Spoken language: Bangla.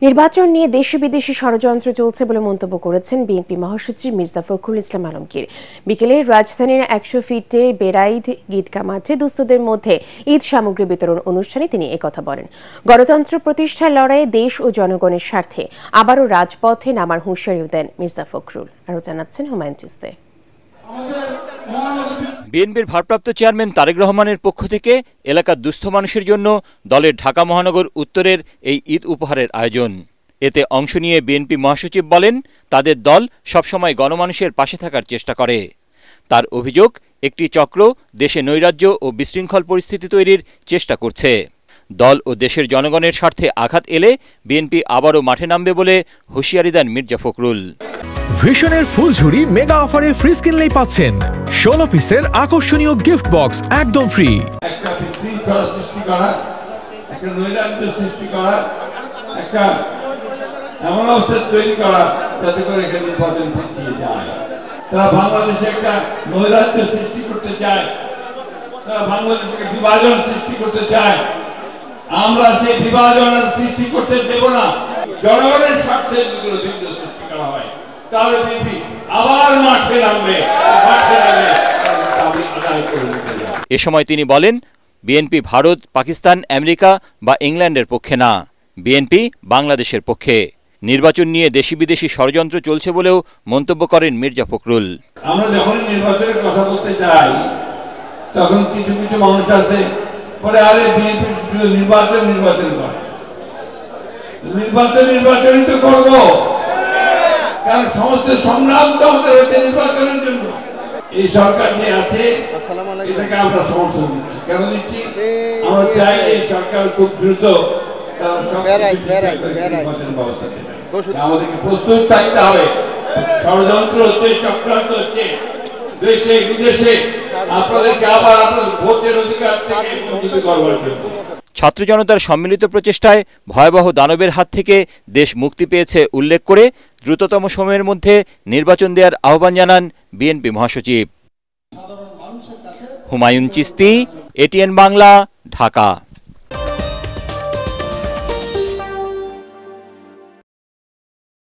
নির্বাচন নিয়ে দেশি বিদেশি ষড়যন্ত্র চলছে বলে মন্তব্য করেছেন বিএনপি মহাসচিব মির্জা ফখরুল ইসলাম আলমগীর। বিকেলে রাজধানীর ১০০ ফিটে বেড়াইদ ঈদগাহ মাঠে দুস্থদের মধ্যে ঈদ সামগ্রী বিতরণ অনুষ্ঠানে তিনি একথা বলেন। গণতন্ত্র প্রতিষ্ঠার লড়াইয়ে দেশ ও জনগণের স্বার্থে আবারও রাজপথে নামার হুঁশিয়ারিও দেন মির্জা ফখরুল। আরও জানাচ্ছেন হুমায়ুন চিস্তি। বিএনপির ভারপ্রাপ্ত চেয়ারম্যান তারেক রহমানের পক্ষ থেকে এলাকার দুস্থ মানুষের জন্য দলের ঢাকা মহানগর উত্তরের এই ঈদ উপহারের আয়োজন। এতে অংশ নিয়ে বিএনপি মহাসচিব বলেন, তাদের দল সবসময় গণমানুষের পাশে থাকার চেষ্টা করে। তার অভিযোগ, একটি চক্র দেশে নৈরাজ্য ও বিশৃঙ্খল পরিস্থিতি তৈরির চেষ্টা করছে। দল ও দেশের জনগণের স্বার্থে আঘাত এলে বিএনপি আবারও মাঠে নামবে বলে হুঁশিয়ারি দেন মির্জা ফখরুল। ভিশনের ফুলঝুরি মেগা অফারে ফ্রিজ কিনলেই পাচ্ছেন 16 পিসের আকর্ষণীয় গিফট বক্স একদম ফ্রি। একটা বিশৃঙ্খলা সৃষ্টি করা, একটা নৈরাজ্য সৃষ্টি করা, একটা এমন অবস্থা তৈরি করা যাতে করে এখানে নির্বাচন পিছিয়ে যায়। তারা বাংলাদেশে একটা নৈরাজ্য সৃষ্টি করতে চায়, তারা বাংলাদেশকে বিভাজন সৃষ্টি করতে চায়। আমরা সেই বিভাজন সৃষ্টি করতে দেব না। জনগণের স্বার্থে যদি বিঘ্ন সৃষ্টি করা হয় তাহলে বিএনপি আবার মাঠে নামবে। এ সময় তিনি বলেন, বিএনপি ভারত, পাকিস্তান, আমেরিকা বা ইংল্যান্ডের পক্ষে না, বিএনপি বাংলাদেশের পক্ষে। নির্বাচন নিয়ে দেশি বিদেশি ষড়যন্ত্র চলছে বলেও মন্তব্য করেন মির্জা ফখরুল। আমরা যখন নির্বাচনের কথা বলতে যাই তখন কিছু কিছু মানুষ আছে পরে আরে বিএনপি শুধু নির্বাচন করে। নির্বাচনই তো করবো, কারণ সমস্ত সংগ্রাম তো আমাদের হচ্ছে নির্বাচনের জন্য। এই সরকার যে আছে এটাকে আমরা সমর্থন দিচ্ছি। কেন দিচ্ছি? আমরা চাই এই সরকার খুব দ্রুত আমাদেরকে প্রস্তুত থাকতে হবে। ষড়যন্ত্র হচ্ছে, চক্রান্ত হচ্ছে দেশে বিদেশে, আপনাদেরকে আবার আপনাদের ভোটের অধিকার থেকে বঞ্চিত করবার জন্য। ছাত্র জনতার সম্মিলিত প্রচেষ্টায় ভয়াবহ দানবের হাত থেকে দেশ মুক্তি পেয়েছে উল্লেখ করে দ্রুততম সময়ের মধ্যে নির্বাচন দেওয়ার আহ্বান জানান বিএনপি মহাসচিব। হুমায়ুন চিস্তি, এটিএন বাংলা, ঢাকা।